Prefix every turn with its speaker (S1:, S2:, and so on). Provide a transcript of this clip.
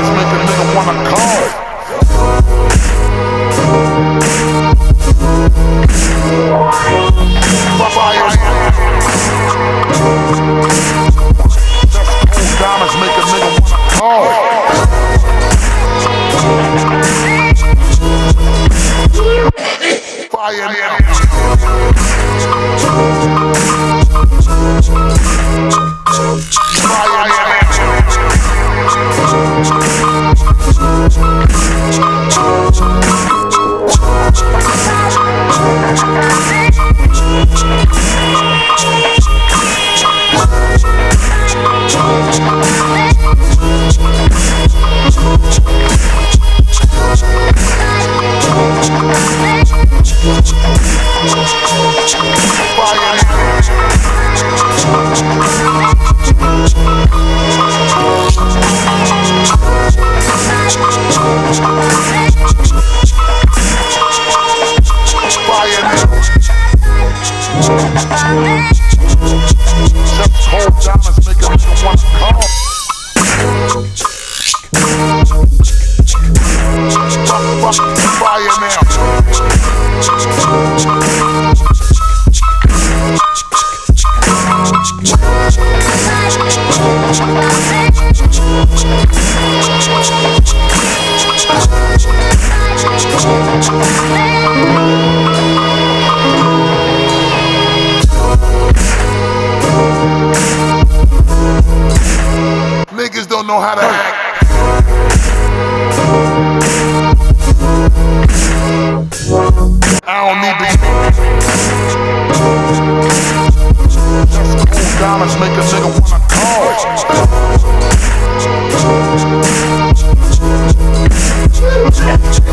S1: diamonds make a nigga wanna call. Diamonds make a nigga wanna call. Fire now. Niggas don't know how to act. I don't need to. Diamonds make a nigga wanna call.